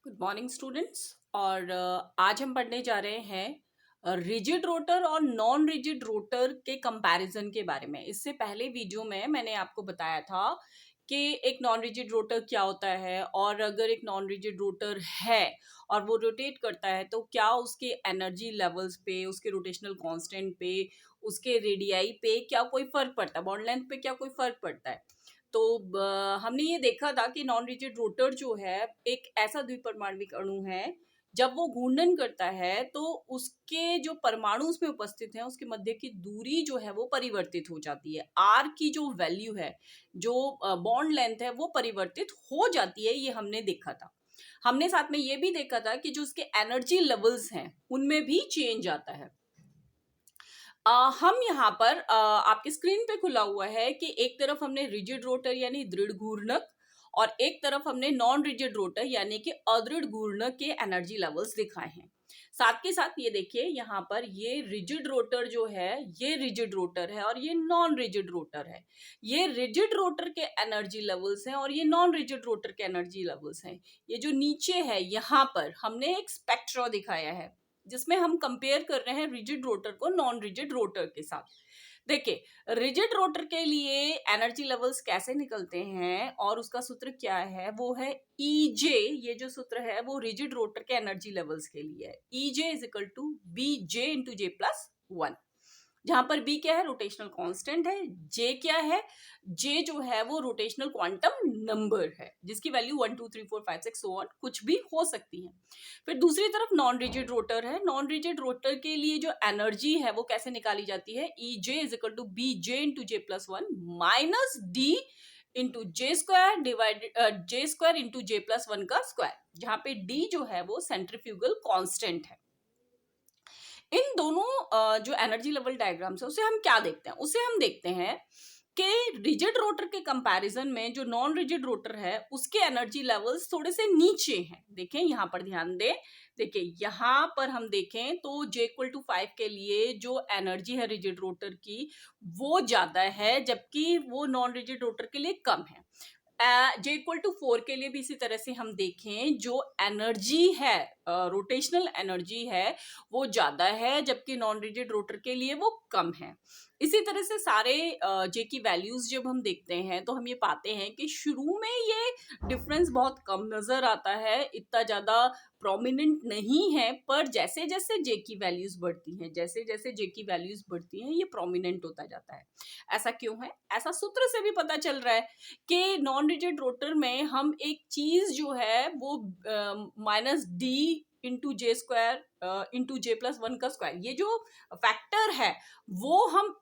Good morning students. और आज हम पढ़ने जा रहे हैं रिजिड रोटर और नॉन रिजिड रोटर के कंपैरिजन के बारे में। इससे पहले वीडियो में मैंने आपको बताया था कि एक नॉन रिजिड रोटर क्या होता है, और अगर एक नॉन रिजिड रोटर है और वो रोटेट करता है तो क्या उसके एनर्जी लेवल्स पे, उसके रोटेशनल कांस्टेंट पे, उसके रेडियाई पे क्या कोई फर्क पड़ता है, बॉन्ड लेंथ पे क्या कोई फर्क पड़ता है। तो हमने ये देखा था कि नॉन रिजिड रोटर जो है एक ऐसा द्विपरमाणविक अणु है। जब वो घूर्णन करता है तो उसके जो परमाणु उसमें उपस्थित हैं उसके मध्य की दूरी जो है वो परिवर्तित हो जाती है। आर की जो वैल्यू है, जो बॉन्ड लेंथ है, वो परिवर्तित हो जाती है। ये हमने देखा था। हमने साथ में ये भी देखा था कि जो उसके एनर्जी लेवल्स हैं उनमें भी चेंज आता है। हम यहाँ पर आपके स्क्रीन पे खुला हुआ है कि एक तरफ हमने रिजिड रोटर यानी दृढ़ घूर्णक, और एक तरफ हमने नॉन रिजिड रोटर यानी कि अदृढ़ घूर्णक के एनर्जी लेवल्स दिखाए हैं। साथ के साथ ये देखिए, यहाँ पर ये रिजिड रोटर जो है, ये रिजिड रोटर है और ये नॉन रिजिड रोटर है। ये रिजिड रोटर के एनर्जी लेवल्स हैं और ये नॉन रिजिड रोटर के एनर्जी लेवल्स हैं। ये जो नीचे है यहाँ पर हमने एक स्पेक्ट्रा दिखाया है जिसमें हम कंपेयर कर रहे हैं रिजिड रोटर को नॉन रिजिड रोटर के साथ। देखिए, रिजिड रोटर के लिए एनर्जी लेवल्स कैसे निकलते हैं और उसका सूत्र क्या है, वो है EJ। ये जो सूत्र है वो रिजिड रोटर के एनर्जी लेवल्स के लिए है। EJ is equal to BJ into J+1, जहां पर B क्या है, रोटेशनल कांस्टेंट है। J क्या है, J जो है वो रोटेशनल क्वांटम नंबर है जिसकी वैल्यू 1 2 3 4 5 6 सो ऑन कुछ भी हो सकती है। फिर दूसरी तरफ नॉन रिजिड रोटर है। नॉन रिजिड रोटर के लिए जो एनर्जी है वो कैसे निकाली जाती है, EJ is equal to BJ into J+1 minus D into J² into J+1 का स्क्वायर, जहां पे D जो है वो सेंट्रीफ्यूगल कांस्टेंट है। इन दोनों जो एनर्जी लेवल डायग्राम्स है उसे हम क्या देखते हैं, उसे हम देखते हैं कि रिजिड रोटर के कंपैरिजन में जो नॉन रिजिड रोटर है उसके एनर्जी लेवल्स थोड़े से नीचे हैं। देखें यहाँ पर, ध्यान दें। देखिए यहाँ पर हम देखें तो J=5 के लिए जो एनर्जी है रिजिड रोटर की वो ज्यादा है, जबकि वो नॉन रिजिड रोटर के लिए कम है। J=4 के लिए भी इसी तरह से हम देखें, जो एनर्जी है, रोटेशनल एनर्जी है, वो ज्यादा है, जबकि नॉन रिजिड रोटर के लिए वो कम है। इसी तरह से सारे J की वैल्यूज जब हम देखते हैं तो हम ये पाते हैं कि शुरू में ये डिफरेंस बहुत कम नजर आता है, इतना ज्यादा प्रोमिनेंट नहीं है, पर जैसे जैसे J की वैल्यूज बढ़ती हैं, जैसे जैसे J की वैल्यूज बढ़ती हैं, ये प्रोमिनेंट होता जाता है। ऐसा क्यों है? ऐसा सूत्र से भी पता चल रहा है कि नॉन रिजिड रोटर में हम एक चीज जो है वो -D into J² into J+1 का स्क्वायर, ये जो फैक्टर है वो हम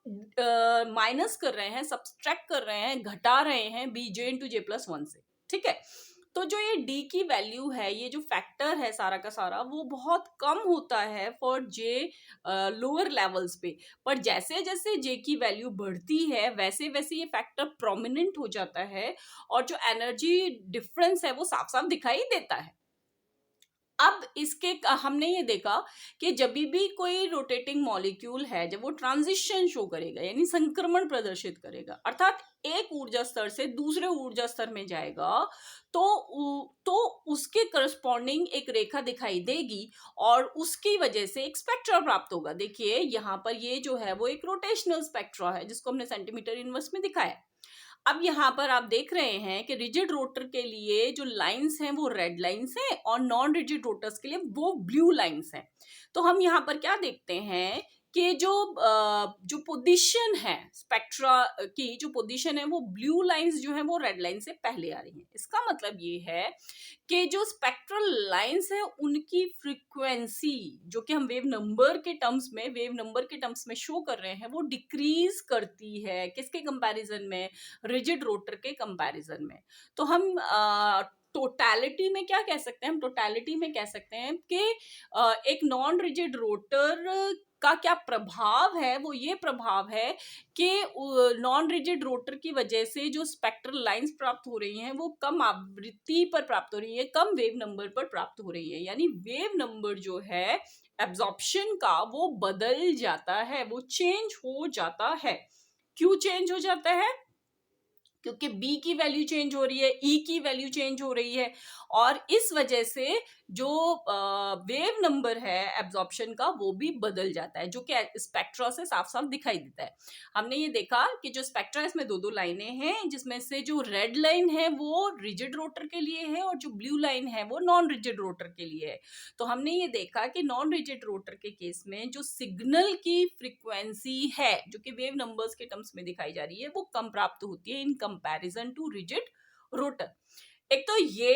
माइनस कर रहे हैं, सब्सट्रैक्ट कर रहे हैं, घटा रहे हैं BJ इंटू J+1 से। ठीक है, तो जो ये D की वैल्यू है, ये जो फैक्टर है सारा का सारा, वो बहुत कम होता है फॉर J लोअर लेवल्स पे। पर जैसे जैसे J की वैल्यू बढ़ती है वैसे वैसे ये फैक्टर प्रोमिनेंट हो जाता है और जो एनर्जी डिफरेंस है वो साफ साफ दिखाई देता है। अब इसके हमने ये देखा कि जब भी कोई रोटेटिंग मॉलिक्यूल है, जब वो ट्रांजिशन शो करेगा यानी संक्रमण प्रदर्शित करेगा, अर्थात एक ऊर्जा स्तर से दूसरे ऊर्जा स्तर में जाएगा, तो उसके करस्पॉन्डिंग एक रेखा दिखाई देगी और उसकी वजह से एक स्पेक्ट्रा प्राप्त होगा। देखिए यहाँ पर ये जो है वो एक रोटेशनल स्पेक्ट्रा है जिसको हमने सेंटीमीटर इनवर्स में दिखाया। अब यहाँ पर आप देख रहे हैं कि रिजिड रोटर के लिए जो लाइंस हैं वो रेड लाइंस हैं और नॉन रिजिड रोटर्स के लिए वो ब्लू लाइंस हैं। तो हम यहाँ पर क्या देखते हैं कि जो पोजीशन है स्पेक्ट्रा की, जो पोजीशन है वो ब्लू लाइंस जो है वो रेड लाइन से पहले आ रही हैं। इसका मतलब ये है कि जो स्पेक्ट्रल लाइंस है उनकी फ्रीक्वेंसी, जो कि हम वेव नंबर के टर्म्स में शो कर रहे हैं, वो डिक्रीज करती है। किसके कंपैरिजन में? रिजिड रोटर के कंपैरिजन में। तो हम टोटैलिटी में क्या कह सकते हैं? हम टोटैलिटी में कह सकते हैं कि एक नॉन रिजिड रोटर का क्या प्रभाव है, वो ये प्रभाव है कि नॉन रिजिड रोटर की वजह से जो स्पेक्ट्रल लाइंस प्राप्त हो रही हैं वो कम आवृत्ति पर प्राप्त हो रही है, कम वेव नंबर पर प्राप्त हो रही है। यानी वेव नंबर जो है एब्जॉर्प्शन का वो बदल जाता है, वो चेंज हो जाता है। क्यों चेंज हो जाता है? क्योंकि बी की वैल्यू चेंज हो रही है, ई की वैल्यू चेंज हो रही है, और इस वजह से जो वेव नंबर है एब्जॉर्प्शन का वो भी बदल जाता है, जो कि स्पेक्ट्रा से साफ साफ दिखाई देता है। हमने ये देखा कि जो स्पेक्ट्रा, इसमें दो दो लाइनें हैं, जिसमें से जो रेड लाइन है वो रिजिड रोटर के लिए है और जो ब्लू लाइन है वो नॉन रिजिड रोटर के लिए है। तो हमने ये देखा कि नॉन रिजिड रोटर के केस में जो सिग्नल की फ्रीक्वेंसी है, जो कि वेव नंबर्स के टर्म्स में दिखाई जा रही है, वो कम प्राप्त होती है in comparison to rigid rotor. एक तो ये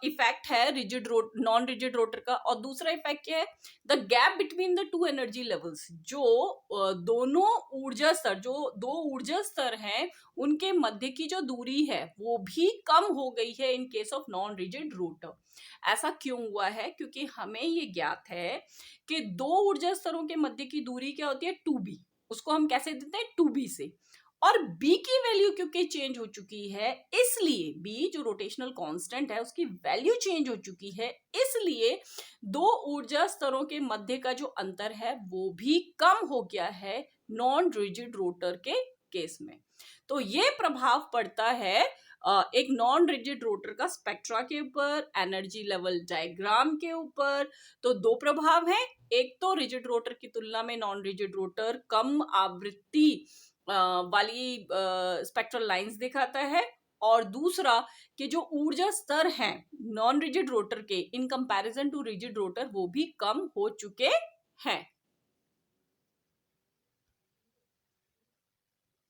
इफेक्ट है रिजिड नॉन रिजिड रोटर का, और दूसरा इफेक्ट क्या है, the gap between the two energy levels, जो दोनों ऊर्जा स्तर, जो दो ऊर्जा स्तर हैं, उनके मध्य की जो दूरी है वो भी कम हो गई है in case of non rigid rotor. ऐसा क्यों हुआ है? क्योंकि हमें ये ज्ञात है कि दो ऊर्जा स्तरों के मध्य की दूरी क्या होती है, 2b, उसको हम कैसे देते हैं, 2b से। और b की वैल्यू क्योंकि चेंज हो चुकी है, इसलिए b जो रोटेशनल कांस्टेंट है उसकी वैल्यू चेंज हो चुकी है, इसलिए दो ऊर्जा स्तरों के मध्य का जो अंतर है वो भी कम हो गया है नॉन रिजिड रोटर के केस में। तो ये प्रभाव पड़ता है एक नॉन रिजिड रोटर का स्पेक्ट्रा के ऊपर, एनर्जी लेवल डायग्राम के ऊपर। तो दो प्रभाव हैं, एक तो रिजिड रोटर की तुलना में नॉन रिजिड रोटर कम आवृत्ति वाली स्पेक्ट्रल लाइंस दिखाता है, और दूसरा कि जो ऊर्जा स्तर हैं नॉन रिजिड रोटर के in comparison to rigid rotor वो भी कम हो चुके हैं।